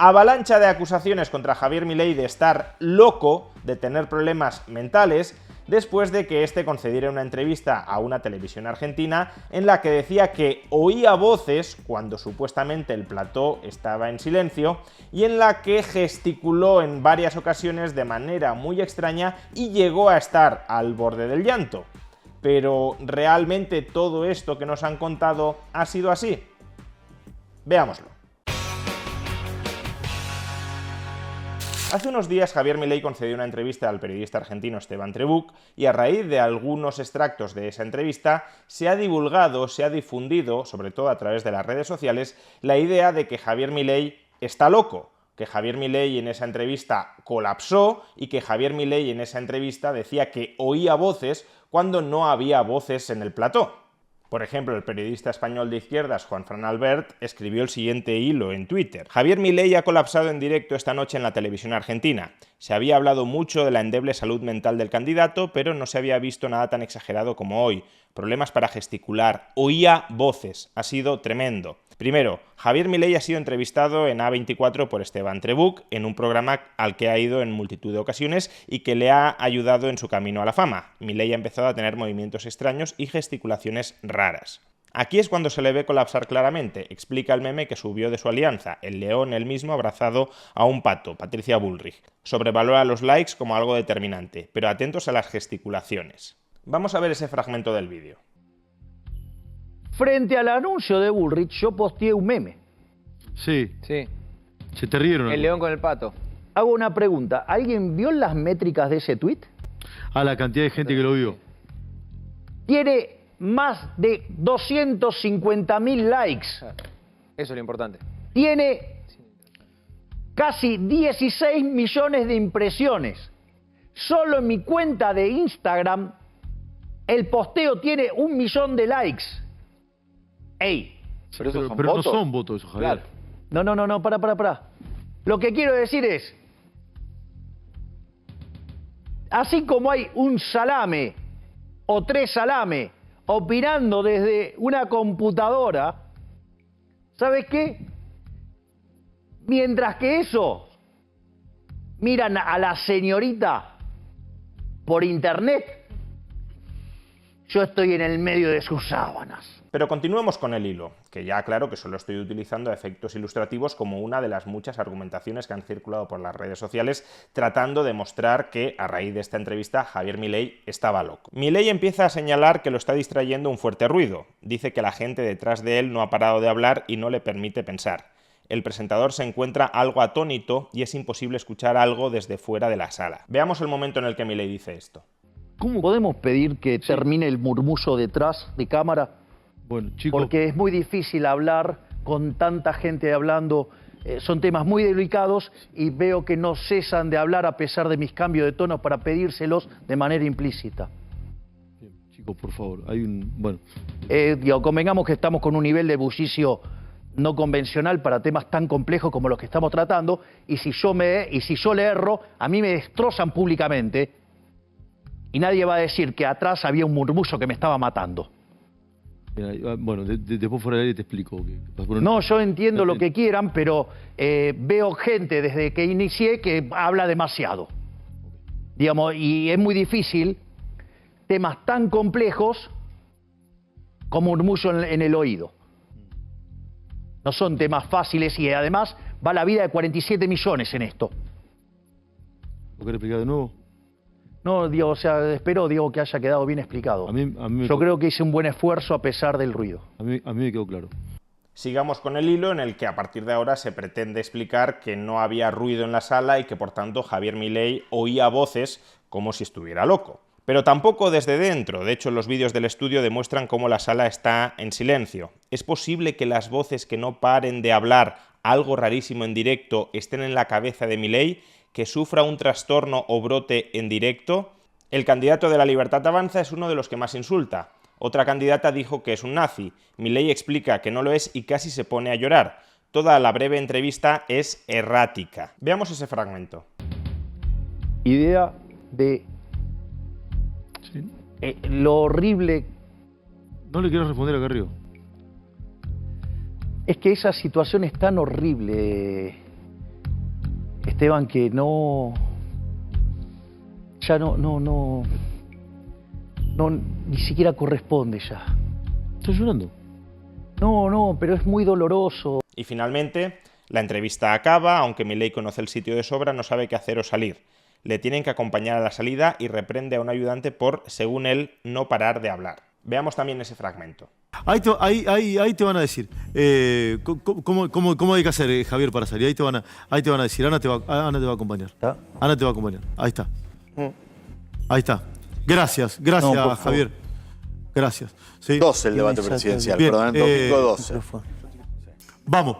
Avalancha de acusaciones contra Javier Milei de estar loco, de tener problemas mentales, después de que este concediera una entrevista a una televisión argentina en la que decía que oía voces cuando supuestamente el plató estaba en silencio y en la que gesticuló en varias ocasiones de manera muy extraña y llegó a estar al borde del llanto. Pero ¿realmente todo esto que nos han contado ha sido así? Veámoslo. Hace unos días Javier Milei concedió una entrevista al periodista argentino Esteban Trebuch y a raíz de algunos extractos de esa entrevista se ha divulgado, se ha difundido, sobre todo a través de las redes sociales, la idea de que Javier Milei está loco, que Javier Milei en esa entrevista colapsó y que Javier Milei en esa entrevista decía que oía voces cuando no había voces en el plató. Por ejemplo, el periodista español de izquierdas Juanfran Albert escribió el siguiente hilo en Twitter. Javier Milei ha colapsado en directo esta noche en la televisión argentina. Se había hablado mucho de la endeble salud mental del candidato, pero no se había visto nada tan exagerado como hoy. Problemas para gesticular, oía voces, ha sido tremendo. Primero, Javier Milei ha sido entrevistado en A24 por Esteban Trebuch, en un programa al que ha ido en multitud de ocasiones y que le ha ayudado en su camino a la fama. Milei ha empezado a tener movimientos extraños y gesticulaciones raras. Aquí es cuando se le ve colapsar claramente, explica el meme que subió de su alianza, el león él mismo abrazado a un pato, Patricia Bullrich. Sobrevalora los likes como algo determinante, pero atentos a las gesticulaciones. Vamos a ver ese fragmento del vídeo. Frente al anuncio de Bullrich, yo posteé un meme. Sí. Sí. Se te rieron. El león con el pato. Hago una pregunta. ¿Alguien vio las métricas de ese tuit? A la cantidad de gente que lo vio. Tiene más de 250.000 likes. Eso es lo importante. Tiene casi 16 millones de impresiones. Solo en mi cuenta de Instagram, el posteo tiene 1 millón de likes. ¡Ey! Pero no son votos esos, Javier. Claro. No, para. Lo que quiero decir es, así como hay un salame o 3 salame opinando desde una computadora, ¿sabes qué? Mientras que eso, miran a la señorita por internet, yo estoy en el medio de sus sábanas. Pero continuemos con el hilo, que ya aclaro que solo estoy utilizando efectos ilustrativos como una de las muchas argumentaciones que han circulado por las redes sociales tratando de mostrar que, a raíz de esta entrevista, Javier Milei estaba loco. Milei empieza a señalar que lo está distrayendo un fuerte ruido. Dice que la gente detrás de él no ha parado de hablar y no le permite pensar. El presentador se encuentra algo atónito y es imposible escuchar algo desde fuera de la sala. Veamos el momento en el que Milei dice esto. ¿Cómo podemos pedir que termine el murmullo detrás de cámara? Bueno, chicos. Porque es muy difícil hablar con tanta gente hablando. Son temas muy delicados y veo que no cesan de hablar a pesar de mis cambios de tono para pedírselos de manera implícita. Bien, chicos, por favor, hay un... Bueno. Convengamos que estamos con un nivel de bullicio no convencional para temas tan complejos como los que estamos tratando, y si yo le erro, a mí me destrozan públicamente y nadie va a decir que atrás había un murmullo que me estaba matando. Bueno, después fuera de aire te explico. No, yo entiendo lo que quieran, pero veo gente desde que inicié que habla demasiado. Digamos, y es muy difícil temas tan complejos como murmullo en el oído. No son temas fáciles y además va la vida de 47 millones en esto. ¿Lo querés explicar de nuevo? No, Diego, espero, Diego, que haya quedado bien explicado. Yo creo que hice un buen esfuerzo a pesar del ruido. A mí me quedó claro. Sigamos con el hilo en el que a partir de ahora se pretende explicar que no había ruido en la sala y que por tanto Javier Milei oía voces como si estuviera loco. Pero tampoco desde dentro. De hecho, los vídeos del estudio demuestran cómo la sala está en silencio. ¿Es posible que las voces que no paren de hablar, algo rarísimo en directo, estén en la cabeza de Milei? ¿Que sufra un trastorno o brote en directo? El candidato de La Libertad Avanza es uno de los que más insulta. Otra candidata dijo que es un nazi. Milei explica que no lo es y casi se pone a llorar. Toda la breve entrevista es errática. Veamos ese fragmento. Idea de lo horrible. No le quiero responder a Carrió. Es que esa situación es tan horrible. Esteban, que ya ni siquiera corresponde ya. ¿Estás llorando? No, pero es muy doloroso. Y finalmente, la entrevista acaba, aunque Milei conoce el sitio de sobra, no sabe qué hacer o salir. Le tienen que acompañar a la salida y reprende a un ayudante por, según él, no parar de hablar. Veamos también ese fragmento. Ahí te van a decir cómo hay que hacer, Javier, para salir. Ahí te van a decir, Ana te va a acompañar. ¿Está? Ana te va a acompañar. Ahí está. Ahí está. Gracias, No, Javier. Gracias. Sí. 12 el debate presidencial, Bien, perdón, domingo 12. Vamos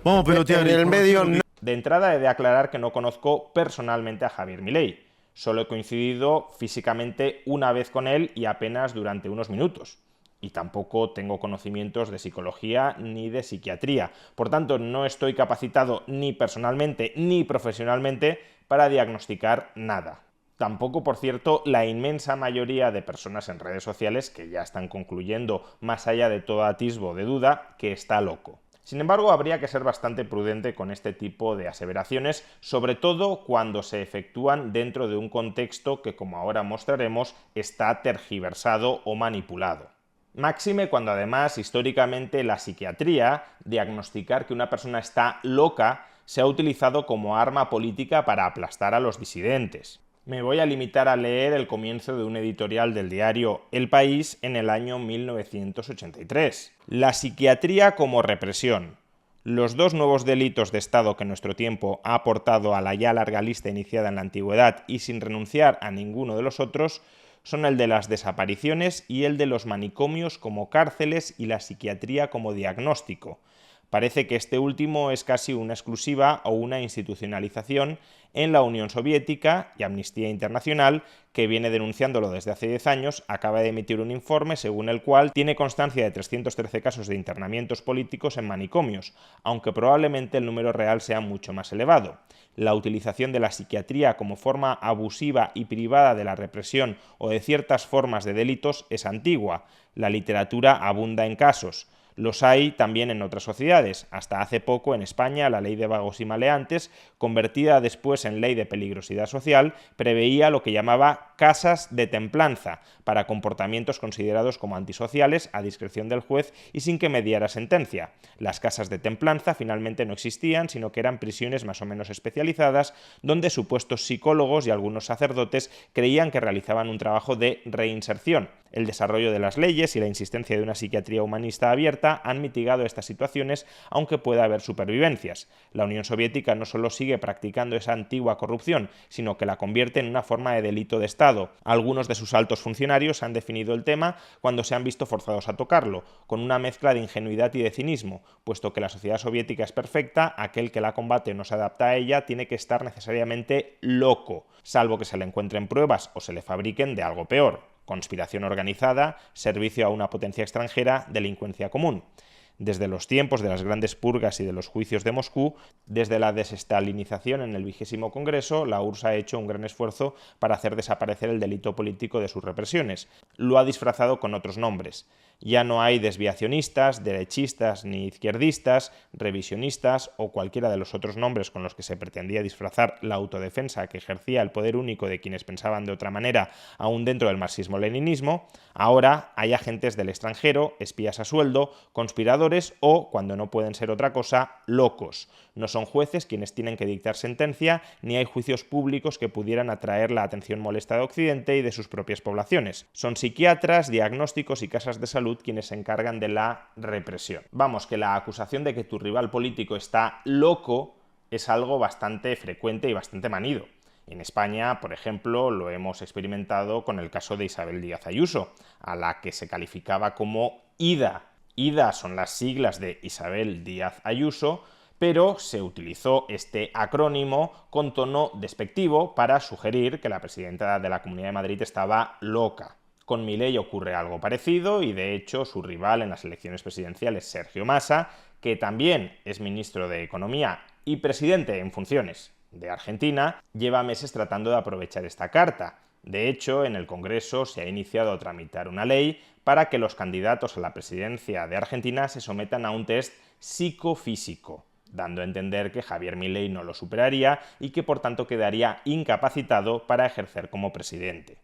a pelotear. En el medio no. De entrada he de aclarar que no conozco personalmente a Javier Milei. Solo he coincidido físicamente una vez con él y apenas durante unos minutos. Y tampoco tengo conocimientos de psicología ni de psiquiatría. Por tanto, no estoy capacitado ni personalmente ni profesionalmente para diagnosticar nada. Tampoco, por cierto, la inmensa mayoría de personas en redes sociales que ya están concluyendo, más allá de todo atisbo de duda, que está loco. Sin embargo, habría que ser bastante prudente con este tipo de aseveraciones, sobre todo cuando se efectúan dentro de un contexto que, como ahora mostraremos, está tergiversado o manipulado. Máxime cuando además, históricamente, la psiquiatría, diagnosticar que una persona está loca, se ha utilizado como arma política para aplastar a los disidentes. Me voy a limitar a leer el comienzo de un editorial del diario El País en el año 1983. La psiquiatría como represión. Los dos nuevos delitos de Estado que nuestro tiempo ha aportado a la ya larga lista iniciada en la antigüedad y sin renunciar a ninguno de los otros son el de las desapariciones y el de los manicomios como cárceles y la psiquiatría como diagnóstico. Parece que este último es casi una exclusiva o una institucionalización en la Unión Soviética, y Amnistía Internacional, que viene denunciándolo desde hace 10 años, acaba de emitir un informe según el cual tiene constancia de 313 casos de internamientos políticos en manicomios, aunque probablemente el número real sea mucho más elevado. La utilización de la psiquiatría como forma abusiva y privada de la represión o de ciertas formas de delitos es antigua. La literatura abunda en casos. Los hay también en otras sociedades. Hasta hace poco, en España, la ley de vagos y maleantes, convertida después en ley de peligrosidad social, preveía lo que llamaba casas de templanza, para comportamientos considerados como antisociales a discreción del juez y sin que mediara sentencia. Las casas de templanza finalmente no existían, sino que eran prisiones más o menos especializadas, donde supuestos psicólogos y algunos sacerdotes creían que realizaban un trabajo de reinserción. El desarrollo de las leyes y la insistencia de una psiquiatría humanista abierta han mitigado estas situaciones, aunque pueda haber supervivencias. La Unión Soviética no solo sigue practicando esa antigua corrupción, sino que la convierte en una forma de delito de Estado. Algunos de sus altos funcionarios han definido el tema cuando se han visto forzados a tocarlo, con una mezcla de ingenuidad y de cinismo, puesto que la sociedad soviética es perfecta, aquel que la combate o no se adapta a ella tiene que estar necesariamente loco, salvo que se le encuentren pruebas o se le fabriquen de algo peor: conspiración organizada, servicio a una potencia extranjera, delincuencia común. Desde los tiempos de las grandes purgas y de los juicios de Moscú, desde la desestalinización en el 20º Congreso, la URSS ha hecho un gran esfuerzo para hacer desaparecer el delito político de sus represiones. Lo ha disfrazado con otros nombres. Ya no hay desviacionistas, derechistas ni izquierdistas, revisionistas o cualquiera de los otros nombres con los que se pretendía disfrazar la autodefensa que ejercía el poder único de quienes pensaban de otra manera, aún dentro del marxismo-leninismo. Ahora hay agentes del extranjero, espías a sueldo, conspiradores o, cuando no pueden ser otra cosa, locos. No son jueces quienes tienen que dictar sentencia, ni hay juicios públicos que pudieran atraer la atención molesta de Occidente y de sus propias poblaciones. Son psiquiatras, diagnósticos y casas de salud quienes se encargan de la represión. Vamos, que la acusación de que tu rival político está loco es algo bastante frecuente y bastante manido. En España, por ejemplo, lo hemos experimentado con el caso de Isabel Díaz Ayuso, a la que se calificaba como IDA. IDA son las siglas de Isabel Díaz Ayuso, pero se utilizó este acrónimo con tono despectivo para sugerir que la presidenta de la Comunidad de Madrid estaba loca. Con Milei ocurre algo parecido y, de hecho, su rival en las elecciones presidenciales, Sergio Massa, que también es ministro de Economía y presidente en funciones de Argentina, lleva meses tratando de aprovechar esta carta. De hecho, en el Congreso se ha iniciado a tramitar una ley para que los candidatos a la presidencia de Argentina se sometan a un test psicofísico. dando a entender que Javier Milei no lo superaría y que por tanto quedaría incapacitado para ejercer como presidente.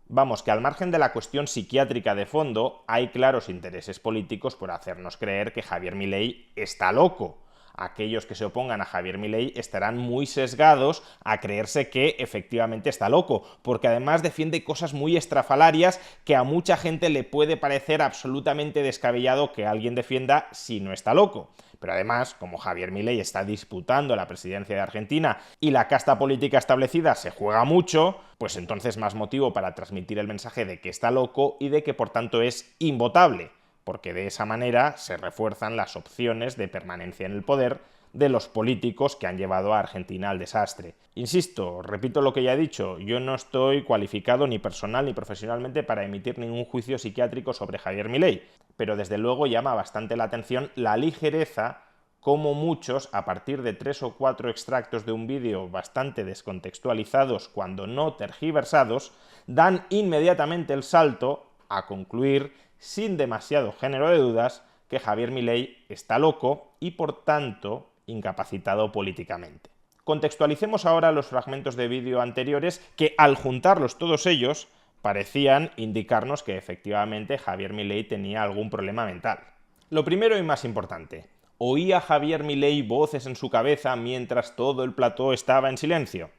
Vamos, que al margen de la cuestión psiquiátrica de fondo, hay claros intereses políticos por hacernos creer que Javier Milei está loco. Aquellos que se opongan a Javier Milei estarán muy sesgados a creerse que efectivamente está loco, porque además defiende cosas muy estrafalarias que a mucha gente le puede parecer absolutamente descabellado que alguien defienda si no está loco. Pero además, como Javier Milei está disputando la presidencia de Argentina y la casta política establecida se juega mucho, pues entonces más motivo para transmitir el mensaje de que está loco y de que por tanto es invotable, porque de esa manera se refuerzan las opciones de permanencia en el poder de los políticos que han llevado a Argentina al desastre. Insisto, repito lo que ya he dicho, yo no estoy cualificado ni personal ni profesionalmente para emitir ningún juicio psiquiátrico sobre Javier Milei, pero desde luego llama bastante la atención la ligereza como muchos, a partir de 3 o 4 extractos de un vídeo bastante descontextualizados, cuando no tergiversados, dan inmediatamente el salto a concluir, sin demasiado género de dudas, que Javier Milei está loco y, por tanto, incapacitado políticamente. Contextualicemos ahora los fragmentos de vídeo anteriores que, al juntarlos todos ellos, parecían indicarnos que efectivamente Javier Milei tenía algún problema mental. Lo primero y más importante, ¿oía Javier Milei voces en su cabeza mientras todo el plató estaba en silencio?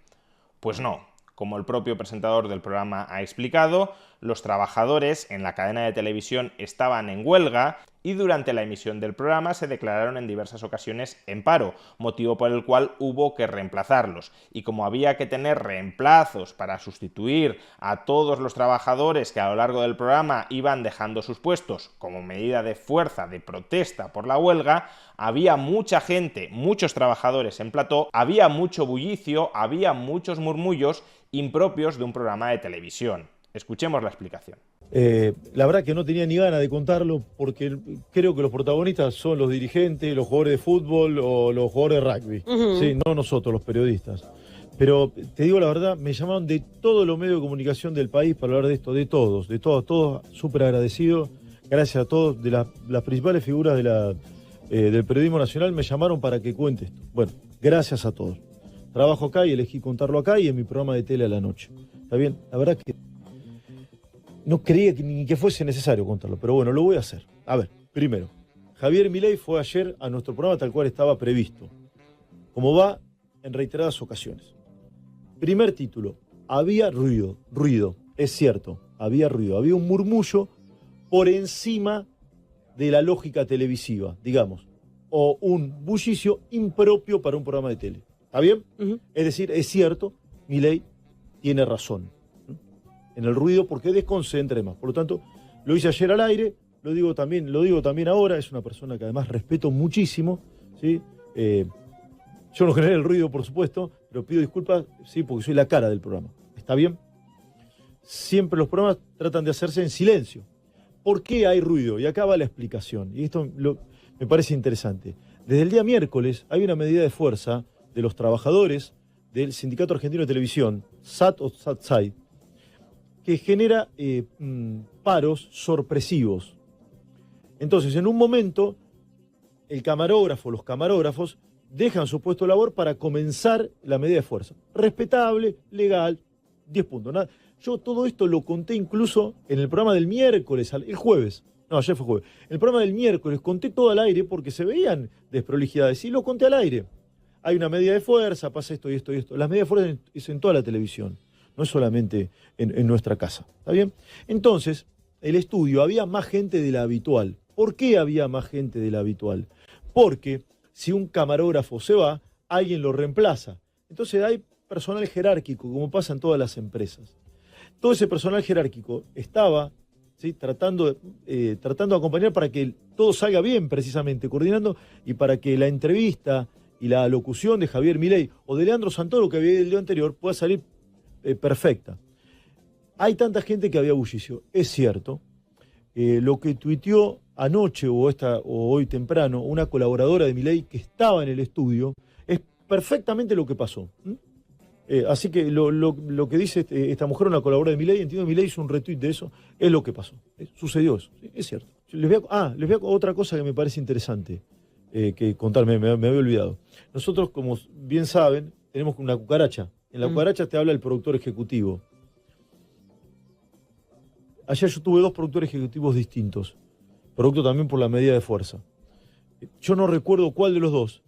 Pues no. Como el propio presentador del programa ha explicado, los trabajadores en la cadena de televisión estaban en huelga y durante la emisión del programa se declararon en diversas ocasiones en paro, motivo por el cual hubo que reemplazarlos. Y como había que tener reemplazos para sustituir a todos los trabajadores que a lo largo del programa iban dejando sus puestos como medida de fuerza, de protesta por la huelga, había mucha gente, muchos trabajadores en plató, había mucho bullicio, había muchos murmullos impropios de un programa de televisión. Escuchemos la explicación. La verdad que no tenía ni ganas de contarlo porque creo que los protagonistas son los dirigentes, los jugadores de fútbol o los jugadores de rugby. Sí, no nosotros, los periodistas. Pero te digo la verdad, me llamaron de todos los medios de comunicación del país para hablar de esto, de todos, súper agradecido. Gracias a todos, de las principales figuras del periodismo nacional me llamaron para que cuente esto. Bueno, gracias a todos. Trabajo acá y elegí contarlo acá y en mi programa de tele a la noche. ¿Está bien? La verdad que no creía ni que fuese necesario contarlo, pero bueno, lo voy a hacer. A ver, primero, Javier Milei fue ayer a nuestro programa tal cual estaba previsto, como va en reiteradas ocasiones. Primer título, había ruido, es cierto, había ruido, había un murmullo por encima de la lógica televisiva, digamos, o un bullicio impropio para un programa de tele. ¿Está bien? Es decir, es cierto, Milei tiene razón en el ruido porque desconcentra más. Por lo tanto, lo hice ayer al aire, lo digo también ahora, es una persona que además respeto muchísimo, ¿sí? Yo no generé el ruido, por supuesto, pero pido disculpas, sí, porque soy la cara del programa. ¿Está bien? Siempre los programas tratan de hacerse en silencio. ¿Por qué hay ruido? Y acá va la explicación, y esto me parece interesante. Desde el día miércoles hay una medida de fuerza de los trabajadores del Sindicato Argentino de Televisión, SAT o SATSAI, que genera paros sorpresivos. Entonces, en un momento, los camarógrafos dejan su puesto de labor para comenzar la medida de fuerza. Respetable, legal, 10 puntos. Nada. Yo todo esto lo conté incluso en el programa del miércoles, el jueves. No, ayer fue jueves. En el programa del miércoles conté todo al aire porque se veían desprolijidades y lo conté al aire. Hay una medida de fuerza, pasa esto y esto y esto. Las medidas de fuerza es en toda la televisión. No es solamente en nuestra casa, ¿está bien? Entonces, el estudio, había más gente de la habitual. ¿Por qué había más gente de la habitual? Porque si un camarógrafo se va, alguien lo reemplaza. Entonces hay personal jerárquico, como pasa en todas las empresas. Todo ese personal jerárquico estaba, ¿sí?, tratando de acompañar para que todo salga bien, precisamente, coordinando, y para que la entrevista y la locución de Javier Milei o de Leandro Santoro, que había el día anterior, pueda salir perfecta. Hay tanta gente que había bullicio, es cierto. Lo que tuiteó anoche o hoy temprano una colaboradora de Milei que estaba en el estudio es perfectamente lo que pasó. Así que lo que dice esta mujer, una colaboradora de Milei, entiendo que Milei hizo un retweet de eso, es lo que pasó. Sucedió eso, ¿sí? Es cierto. Les voy a otra cosa que me parece interesante. que contarme, me había olvidado. Nosotros, como bien saben, tenemos una cucaracha. En la cucaracha te habla el productor ejecutivo. Ayer yo tuve 2 productores ejecutivos distintos, producto también por la medida de fuerza. Yo no recuerdo cuál de los 2,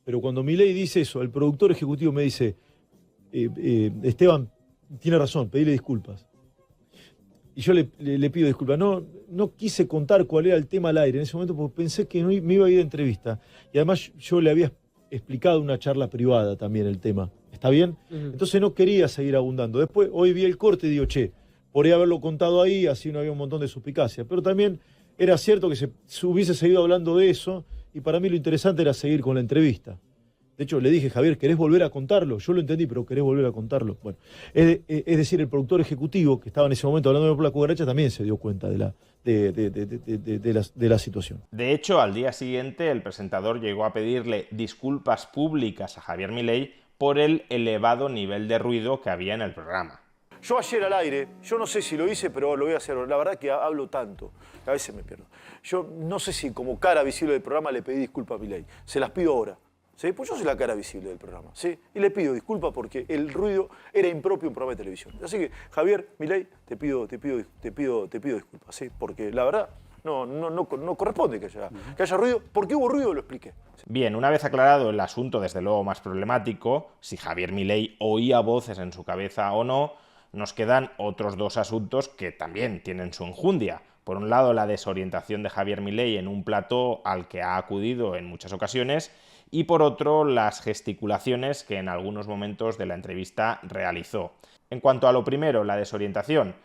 pero cuando Milei dice eso, el productor ejecutivo me dice, Esteban, tiene razón, pedile disculpas. Y yo le pido disculpas. No quise contar cuál era el tema al aire en ese momento porque pensé que me iba a ir de entrevista. Y además yo le había explicado en una charla privada también el tema. ¿Está bien? Entonces no quería seguir abundando. Después, hoy vi el corte y digo, podría haberlo contado ahí, así no había un montón de suspicacia. Pero también era cierto que se hubiese seguido hablando de eso y para mí lo interesante era seguir con la entrevista. De hecho, le dije, Javier, ¿querés volver a contarlo? Yo lo entendí, pero ¿querés volver a contarlo? Bueno, es decir, el productor ejecutivo que estaba en ese momento hablando por la cucaracha también se dio cuenta de la situación. De hecho, al día siguiente, el presentador llegó a pedirle disculpas públicas a Javier Milei por el elevado nivel de ruido que había en el programa. Yo ayer al aire, yo no sé si lo hice, pero lo voy a hacer. La verdad que hablo tanto, que a veces me pierdo. Yo no sé si como cara visible del programa le pedí disculpas a Milei. Se las pido ahora. ¿Sí? Pues yo soy la cara visible del programa, ¿sí? Y le pido disculpas porque el ruido era impropio en un programa de televisión. Así que, Javier, Milei, te pido disculpas, ¿sí? Porque la verdad no corresponde que haya ruido. ¿Por qué hubo ruido? Lo expliqué. Bien, una vez aclarado el asunto, desde luego más problemático, si Javier Milei oía voces en su cabeza o no, nos quedan otros 2 asuntos que también tienen su enjundia. Por un lado, la desorientación de Javier Milei en un plató al que ha acudido en muchas ocasiones, y por otro, las gesticulaciones que en algunos momentos de la entrevista realizó. En cuanto a lo primero, la desorientación,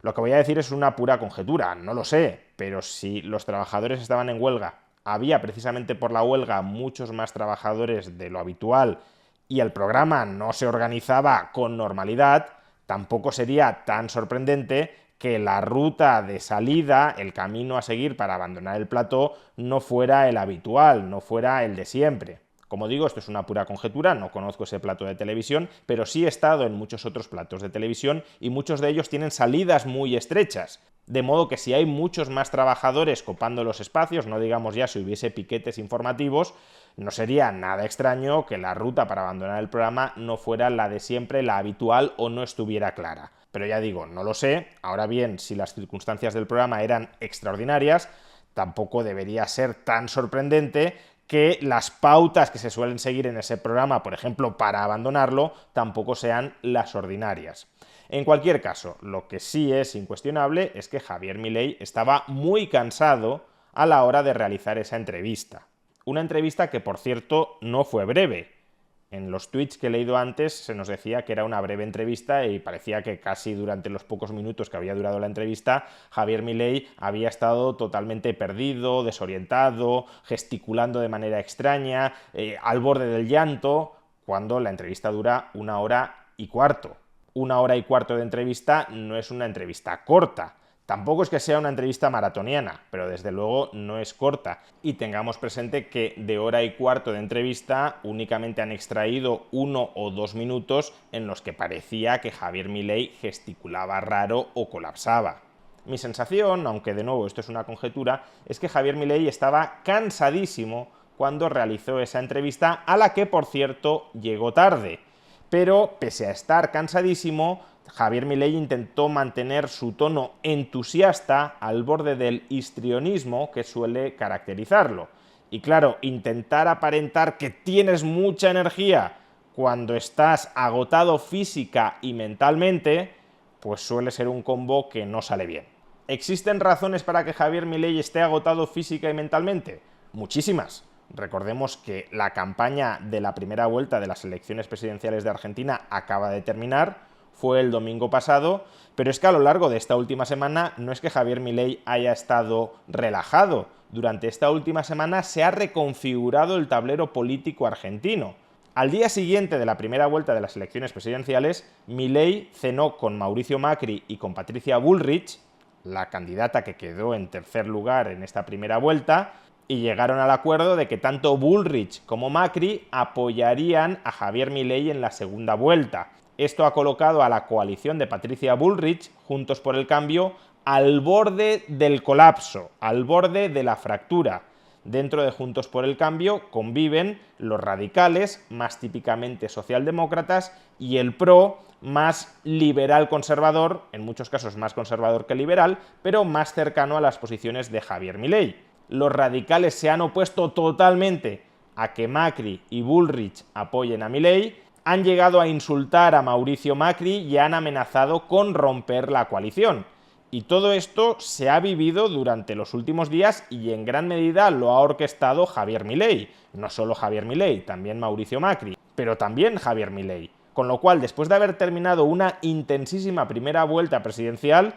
lo que voy a decir es una pura conjetura, no lo sé, pero si los trabajadores estaban en huelga, había precisamente por la huelga muchos más trabajadores de lo habitual y el programa no se organizaba con normalidad, tampoco sería tan sorprendente que la ruta de salida, el camino a seguir para abandonar el plató, no fuera el habitual, no fuera el de siempre. Como digo, esto es una pura conjetura, no conozco ese plató de televisión, pero sí he estado en muchos otros platos de televisión y muchos de ellos tienen salidas muy estrechas. De modo que si hay muchos más trabajadores copando los espacios, no digamos ya si hubiese piquetes informativos, no sería nada extraño que la ruta para abandonar el programa no fuera la de siempre, la habitual o no estuviera clara. Pero ya digo, no lo sé. Ahora bien, si las circunstancias del programa eran extraordinarias, tampoco debería ser tan sorprendente que las pautas que se suelen seguir en ese programa, por ejemplo, para abandonarlo, tampoco sean las ordinarias. En cualquier caso, lo que sí es incuestionable es que Javier Milei estaba muy cansado a la hora de realizar esa entrevista. Una entrevista que, por cierto, no fue breve. En los tweets que he leído antes se nos decía que era una breve entrevista y parecía que casi durante los pocos minutos que había durado la entrevista, Javier Milei había estado totalmente perdido, desorientado, gesticulando de manera extraña, al borde del llanto, cuando la entrevista dura 1 hora y cuarto. 1 hora y cuarto de entrevista no es una entrevista corta. Tampoco es que sea una entrevista maratoniana, pero desde luego no es corta. Y tengamos presente que de 1 hora y cuarto de entrevista únicamente han extraído 1 o 2 minutos en los que parecía que Javier Milei gesticulaba raro o colapsaba. Mi sensación, aunque de nuevo esto es una conjetura, es que Javier Milei estaba cansadísimo cuando realizó esa entrevista, a la que, por cierto, llegó tarde. Pero, pese a estar cansadísimo, Javier Milei intentó mantener su tono entusiasta al borde del histrionismo que suele caracterizarlo. Y claro, intentar aparentar que tienes mucha energía cuando estás agotado física y mentalmente, pues suele ser un combo que no sale bien. ¿Existen razones para que Javier Milei esté agotado física y mentalmente? Muchísimas. Recordemos que la campaña de la primera vuelta de las elecciones presidenciales de Argentina acaba de terminar, fue el domingo pasado, pero es que a lo largo de esta última semana no es que Javier Milei haya estado relajado. Durante esta última semana se ha reconfigurado el tablero político argentino. Al día siguiente de la primera vuelta de las elecciones presidenciales, Milei cenó con Mauricio Macri y con Patricia Bullrich, la candidata que quedó en tercer lugar en esta primera vuelta, y llegaron al acuerdo de que tanto Bullrich como Macri apoyarían a Javier Milei en la segunda vuelta. Esto ha colocado a la coalición de Patricia Bullrich, Juntos por el Cambio, al borde del colapso, al borde de la fractura. dentro de Juntos por el Cambio conviven los radicales, más típicamente socialdemócratas, y el PRO, más liberal conservador, en muchos casos más conservador que liberal, pero más cercano a las posiciones de Javier Milei. Los radicales se han opuesto totalmente a que Macri y Bullrich apoyen a Milei, han llegado a insultar a Mauricio Macri y han amenazado con romper la coalición. Y todo esto se ha vivido durante los últimos días y en gran medida lo ha orquestado Javier Milei. No solo Javier Milei, también Mauricio Macri, pero también Javier Milei. Con lo cual, después de haber terminado una intensísima primera vuelta presidencial,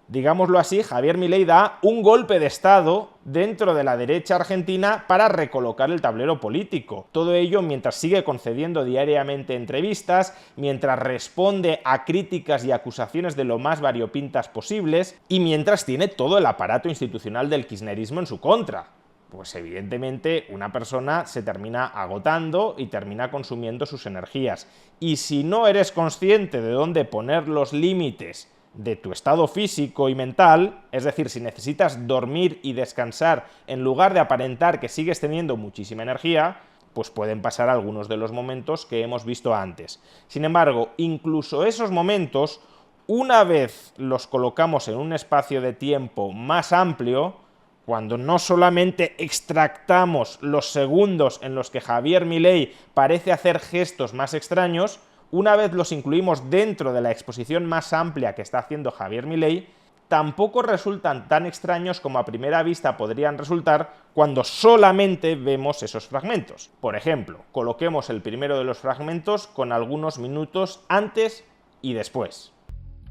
digámoslo así, Javier Milei da un golpe de estado dentro de la derecha argentina para recolocar el tablero político. Todo ello mientras sigue concediendo diariamente entrevistas, mientras responde a críticas y acusaciones de lo más variopintas posibles y mientras tiene todo el aparato institucional del kirchnerismo en su contra. Pues evidentemente una persona se termina agotando y termina consumiendo sus energías. Y si no eres consciente de dónde poner los límites de tu estado físico y mental, es decir, si necesitas dormir y descansar en lugar de aparentar que sigues teniendo muchísima energía, pues pueden pasar algunos de los momentos que hemos visto antes. Sin embargo, incluso esos momentos, una vez los colocamos en un espacio de tiempo más amplio, cuando no solamente extractamos los segundos en los que Javier Milei parece hacer gestos más extraños, una vez los incluimos dentro de la exposición más amplia que está haciendo Javier Milei, tampoco resultan tan extraños como a primera vista podrían resultar cuando solamente vemos esos fragmentos. Por ejemplo, coloquemos el primero de los fragmentos con algunos minutos antes y después.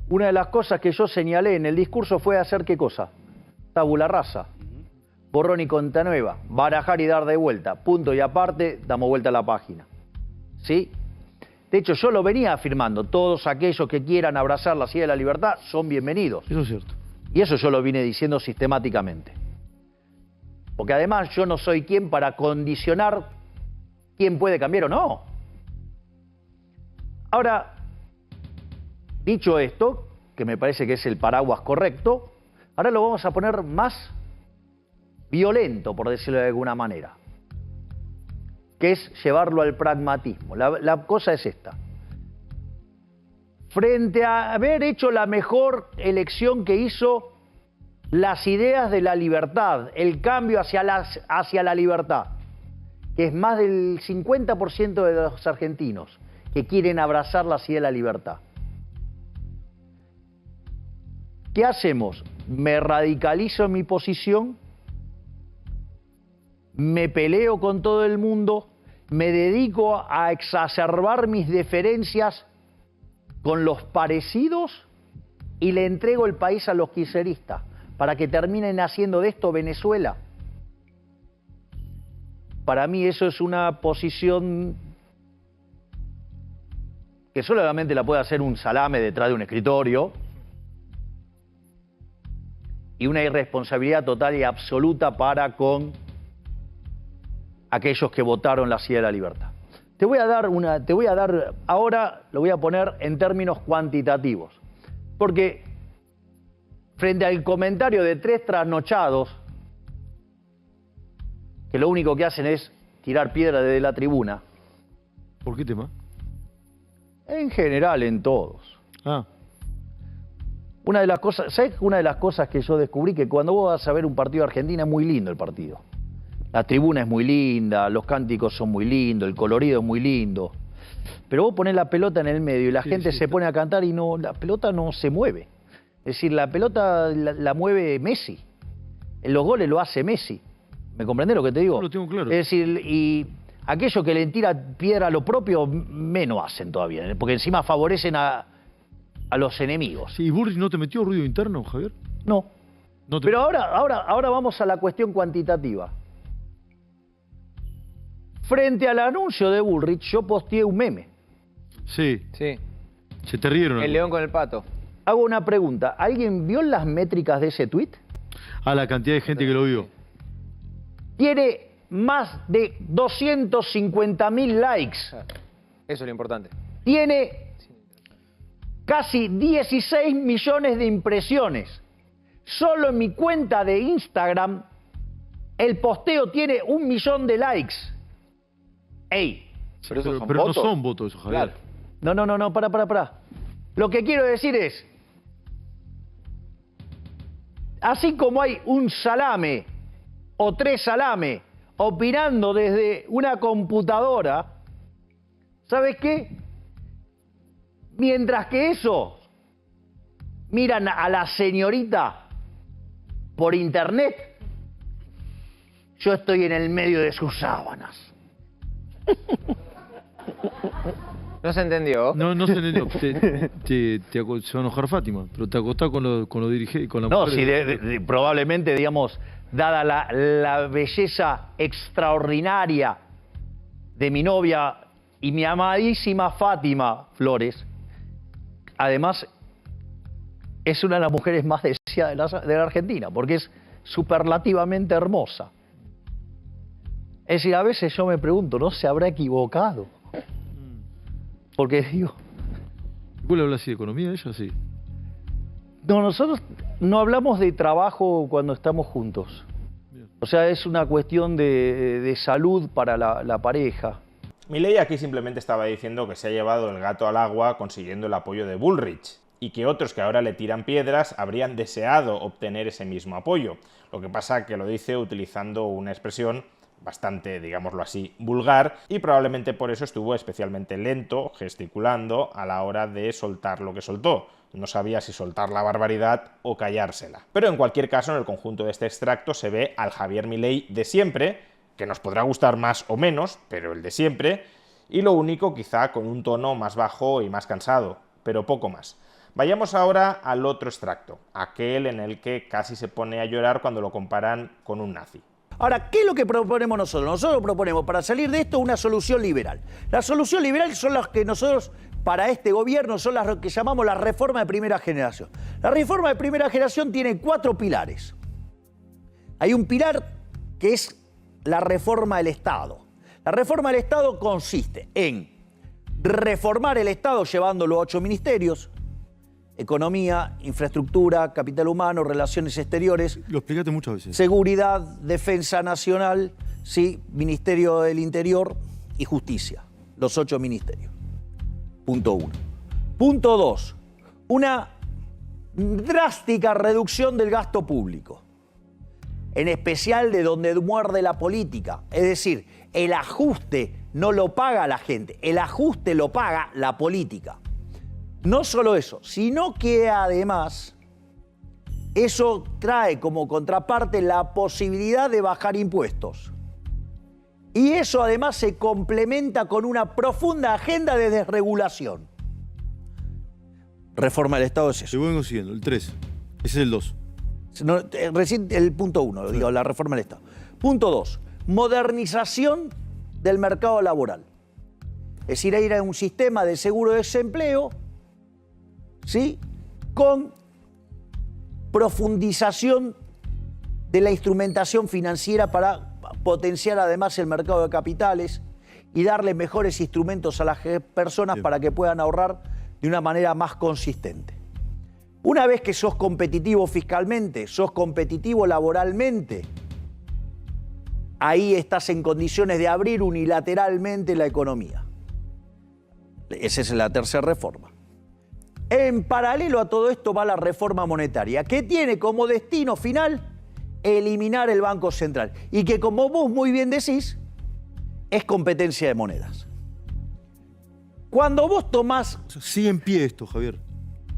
Una de las cosas que yo señalé en el discurso fue hacer ¿qué cosa? Tabula rasa. Borrón y cuenta nueva, barajar y dar de vuelta, punto y aparte, damos vuelta a la página. ¿Sí? De hecho, yo lo venía afirmando, todos aquellos que quieran abrazar la silla de la libertad son bienvenidos. Eso es cierto. Y eso yo lo vine diciendo sistemáticamente. Porque además yo no soy quien para condicionar quién puede cambiar o no. Ahora, dicho esto, que me parece que es el paraguas correcto, ahora lo vamos a poner más violento, por decirlo de alguna manera, que es llevarlo al pragmatismo. La cosa es esta. Frente a haber hecho la mejor elección que hizo las ideas de la libertad, el cambio hacia la libertad, que es más del 50% de los argentinos que quieren abrazar la idea de la libertad. ¿Qué hacemos? ¿Me radicalizo en mi posición? ¿Me peleo con todo el mundo? ¿Me dedico a exacerbar mis diferencias con los parecidos? Y le entrego el país a los kirchneristas para que terminen haciendo de esto Venezuela. Para mí eso es una posición que solamente la puede hacer un salame detrás de un escritorio y una irresponsabilidad total y absoluta para con aquellos que votaron la silla de la libertad. Ahora lo voy a poner en términos cuantitativos, porque frente al comentario de tres trasnochados que lo único que hacen es tirar piedra desde la tribuna. ¿Por qué tema? En general, en todos. Ah. Una de las cosas, ¿sabes? Una de las cosas que yo descubrí, que cuando vos vas a ver un partido de Argentina es muy lindo el partido. La tribuna es muy linda, los cánticos son muy lindos, el colorido es muy lindo. Pero vos ponés la pelota en el medio y la gente se pone a cantar y no, la pelota no se mueve. Es decir, la pelota la mueve Messi. En los goles lo hace Messi. ¿Me comprendés lo que te digo? No, lo tengo claro. Es decir, y aquellos que le tiran piedra a lo propio, menos hacen todavía, porque encima favorecen a los enemigos. Sí, ¿y Bullrich no te metió ruido interno, Javier? No. Pero ahora vamos a la cuestión cuantitativa. Frente al anuncio de Bullrich, yo posteé un meme. Sí. Sí. Se te rieron. El león con el pato. Hago una pregunta. ¿Alguien vio las métricas de ese tuit? A la cantidad de gente que lo vio. Tiene más de 250.000 likes. Eso es lo importante. Tiene casi 16 millones de impresiones. Solo en mi cuenta de Instagram El posteo tiene 1 millón de likes. ¡Ey! Pero esos son Pero no votos. son votos esos, Javier. Claro. No, pará. Lo que quiero decir es, así como hay un salame o 3 salame opinando desde una computadora, ¿sabes qué? Mientras que eso, miran a la señorita por internet, yo estoy en el medio de sus sábanas. No se entendió. No se entendió. Se va a enojar Fátima, pero te acostás con los dirigentes, con la No, mujer. sí, probablemente, digamos, dada la belleza extraordinaria de mi novia y mi amadísima Fátima Flores, además es una de las mujeres más deseadas de la Argentina, porque es superlativamente hermosa. Es decir, a veces yo me pregunto, ¿no se habrá equivocado? Porque digo, ¿Vos le hablas así de economía a ella? Sí. no, nosotros no hablamos de trabajo cuando estamos juntos. O sea, es una cuestión de salud para la pareja. Milei aquí simplemente estaba diciendo que se ha llevado el gato al agua consiguiendo el apoyo de Bullrich, y que otros que ahora le tiran piedras habrían deseado obtener ese mismo apoyo. Lo que pasa que lo dice utilizando una expresión bastante, digámoslo así, vulgar, y probablemente por eso estuvo especialmente lento, gesticulando, a la hora de soltar lo que soltó. No sabía si soltar la barbaridad o callársela. Pero en cualquier caso, en el conjunto de este extracto se ve al Javier Milei de siempre, que nos podrá gustar más o menos, pero el de siempre, y lo único quizá con un tono más bajo y más cansado, pero poco más. Vayamos ahora al otro extracto, aquel en el que casi se pone a llorar cuando lo comparan con un nazi. Ahora, ¿qué es lo que proponemos nosotros? Nosotros proponemos para salir de esto una solución liberal. La solución liberal son las que nosotros, para este gobierno, son las que llamamos la reforma de primera generación. La reforma de primera generación tiene 4 pilares. Hay un pilar que es la reforma del Estado. La reforma del Estado consiste en reformar el Estado llevándolo a 8 ministerios: economía, infraestructura, capital humano, relaciones exteriores, Lo explicaste muchas veces. seguridad, defensa nacional, ¿sí? Ministerio del Interior y Justicia. Los 8 ministerios. Punto 1. Punto 2. Una drástica reducción del gasto público. En especial de donde muerde la política. Es decir, el ajuste no lo paga la gente, el ajuste lo paga la política. No solo eso, sino que además eso trae como contraparte la posibilidad de bajar impuestos. Y eso además se complementa con una profunda agenda de desregulación. Reforma del Estado es Te eso. vengo siguiendo, el 3. Ese es el 2. No, recién el punto 1, digo, la reforma del Estado. Punto 2, modernización del mercado laboral. Es decir, ir a un sistema de seguro de desempleo, ¿sí? Con profundización de la instrumentación financiera para potenciar además el mercado de capitales y darle mejores instrumentos a las personas Bien. para que puedan ahorrar de una manera más consistente. Una vez que sos competitivo fiscalmente, sos competitivo laboralmente, ahí estás en condiciones de abrir unilateralmente la economía. Esa es la tercera reforma. En paralelo a todo esto va la reforma monetaria, que tiene como destino final eliminar el Banco Central y que, como vos muy bien decís, es competencia de monedas. Cuando vos tomás, O sea, sigue en pie esto, Javier.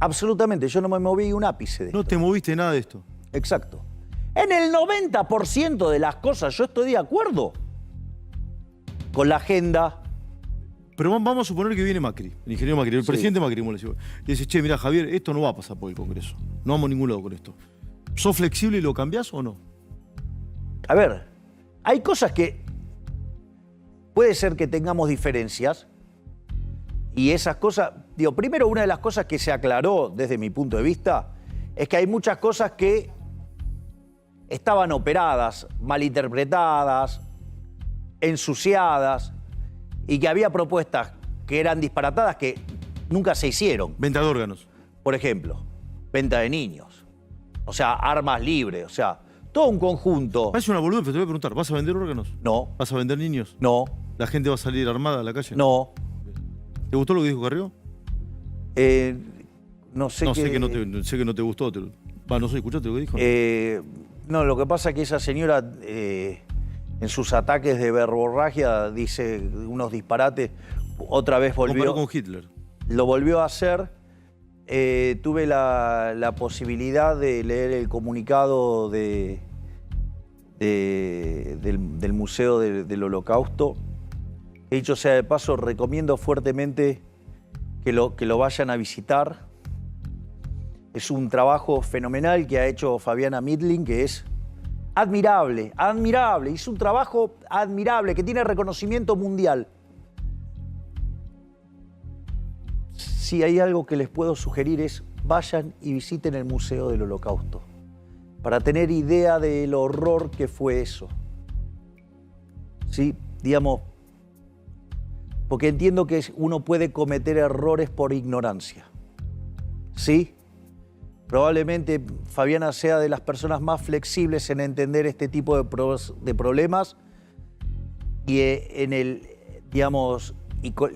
absolutamente, yo no me moví un ápice de No esto. te moviste nada de esto. Exacto. En el 90% de las cosas yo estoy de acuerdo con la agenda. Pero vamos a suponer que viene Macri, el ingeniero Macri, el Sí. presidente Macri, como le digo. Y dice, che, mira, Javier, esto no va a pasar por el Congreso. No vamos a ningún lado con esto. ¿Sos flexible y lo cambiás o no? A ver, hay cosas que puede ser que tengamos diferencias y esas cosas, digo, primero una de las cosas que se aclaró desde mi punto de vista es que hay muchas cosas que estaban operadas, malinterpretadas, ensuciadas y que había propuestas que eran disparatadas que nunca se hicieron. Venta de órganos. Por ejemplo, venta de niños, o sea, armas libres, o sea, todo un conjunto. Parece una boludez, pero te voy a preguntar, ¿vas a vender órganos? No, ¿Vas a vender niños? no, ¿La gente va a salir armada a la calle? no. ¿Te gustó lo que dijo Carrió? No sé No, qué... sé que no te gustó. No sé, ¿escuchaste lo que dijo? No, lo que pasa es que esa señora en sus ataques de verborragia dice unos disparates. Otra vez Comparó volvió... con Hitler. Lo volvió a hacer. Tuve la posibilidad de leer el comunicado del Museo del Holocausto. Dicho sea de paso, recomiendo fuertemente que lo vayan a visitar. Es un trabajo fenomenal que ha hecho Fabiana Midling, que es admirable, admirable. Hizo un trabajo admirable que tiene reconocimiento mundial. Si hay algo que les puedo sugerir es vayan y visiten el Museo del Holocausto para tener idea del horror que fue eso. Sí, digamos, porque entiendo que uno puede cometer errores por ignorancia. Sí, probablemente Fabiana sea de las personas más flexibles en entender este tipo de problemas y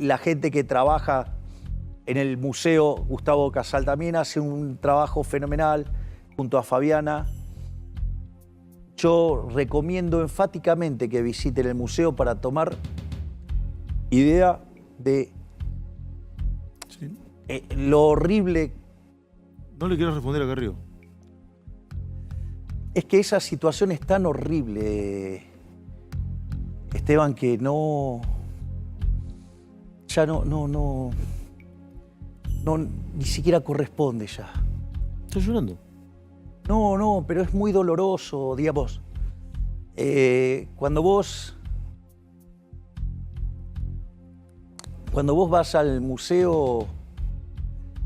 la gente que trabaja en el museo, Gustavo Casal también hace un trabajo fenomenal junto a Fabiana. Yo recomiendo enfáticamente que visiten el museo para tomar idea de lo horrible. ¿No le quieres responder a Carrió? Es que esa situación es tan horrible, Esteban, que ya no, ni siquiera corresponde ya. ¿Estás llorando? No, pero es muy doloroso, digamos. Cuando vos vas al museo,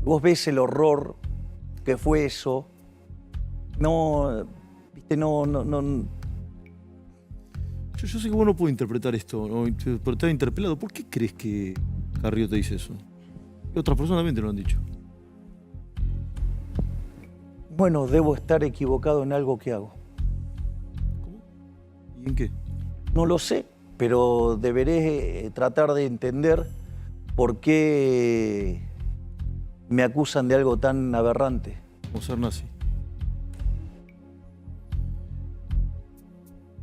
vos ves el horror que fue eso. Yo sé que vos no puedo interpretar esto, ¿no? Pero te ha interpelado. ¿Por qué crees que Carrió te dice eso? Y otras personas también te lo han dicho. Bueno, debo estar equivocado en algo que hago. ¿Cómo? ¿Y en qué? No lo sé, pero deberé tratar de entender por qué me acusan de algo tan aberrante. Como ser nazi.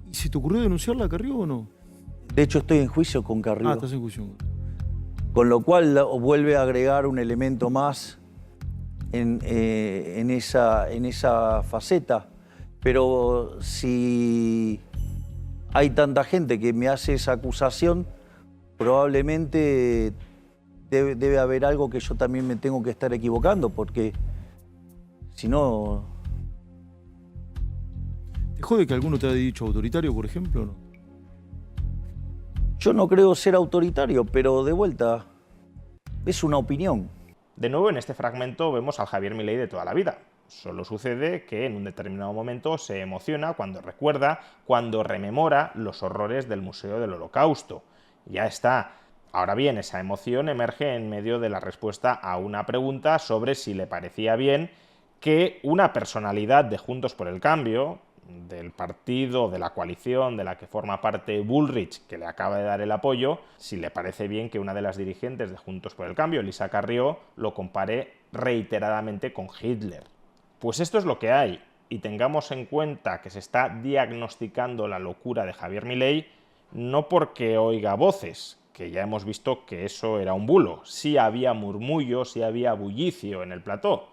¿Y si te ocurrió denunciarla a Carrió o no? De hecho, estoy en juicio con Carrió. Estás en juicio. Con lo cual vuelve a agregar un elemento más en esa faceta. Pero si hay tanta gente que me hace esa acusación, probablemente debe haber algo que yo también me tengo que estar equivocando, porque si no... ¿Te jode que alguno te haya dicho autoritario, por ejemplo, o no? Yo no creo ser autoritario, pero de vuelta, es una opinión. De nuevo, en este fragmento vemos al Javier Milei de toda la vida. Solo sucede que en un determinado momento se emociona cuando recuerda, cuando rememora los horrores del Museo del Holocausto. Ya está. Ahora bien, esa emoción emerge en medio de la respuesta a una pregunta sobre si le parecía bien que una personalidad de Juntos por el Cambio, del partido, de la coalición de la que forma parte Bullrich, que le acaba de dar el apoyo, si le parece bien que una de las dirigentes de Juntos por el Cambio, Elisa Carrió, lo compare reiteradamente con Hitler. Pues esto es lo que hay, y tengamos en cuenta que se está diagnosticando la locura de Javier Milei no porque oiga voces, que ya hemos visto que eso era un bulo, sí había murmullo, sí había bullicio en el plató.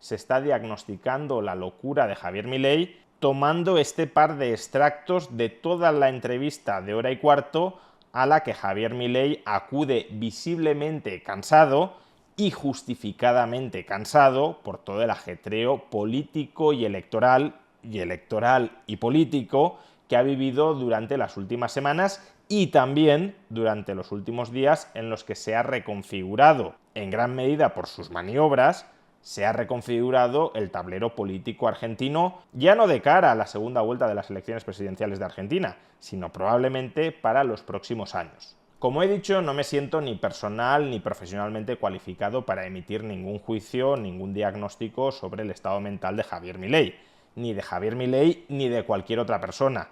Se está diagnosticando la locura de Javier Milei tomando este par de extractos de toda la entrevista de hora y cuarto a la que Javier Milei acude visiblemente cansado y justificadamente cansado por todo el ajetreo político y electoral y político que ha vivido durante las últimas semanas y también durante los últimos días en los que se ha reconfigurado, en gran medida por sus maniobras, se ha reconfigurado el tablero político argentino, ya no de cara a la segunda vuelta de las elecciones presidenciales de Argentina, sino probablemente para los próximos años. Como he dicho, no me siento ni personal ni profesionalmente cualificado para emitir ningún juicio, ningún diagnóstico sobre el estado mental de Javier Milei. ni de Javier Milei ni de cualquier otra persona.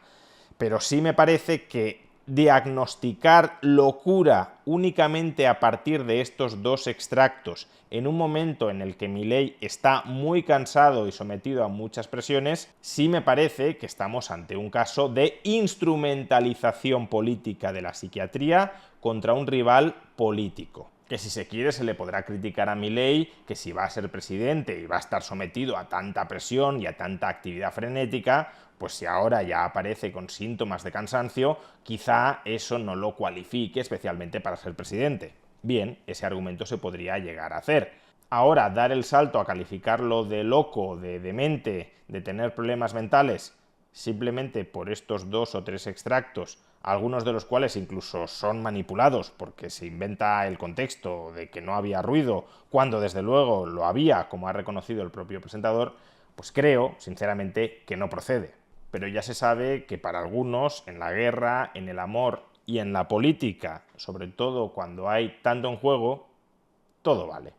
Pero sí me parece que diagnosticar locura únicamente a partir de estos dos extractos en un momento en el que Milei está muy cansado y sometido a muchas presiones, sí me parece que estamos ante un caso de instrumentalización política de la psiquiatría contra un rival político. Que si se quiere se le podrá criticar a Milei que si va a ser presidente y va a estar sometido a tanta presión y a tanta actividad frenética, pues si ahora ya aparece con síntomas de cansancio, quizá eso no lo cualifique especialmente para ser presidente. Bien, ese argumento se podría llegar a hacer. Ahora, dar el salto a calificarlo de loco, de demente, de tener problemas mentales, simplemente por estos 2 o 3 extractos, algunos de los cuales incluso son manipulados porque se inventa el contexto de que no había ruido, cuando desde luego lo había, como ha reconocido el propio presentador, pues creo, sinceramente, que no procede. Pero ya se sabe que para algunos, en la guerra, en el amor y en la política, sobre todo cuando hay tanto en juego, todo vale.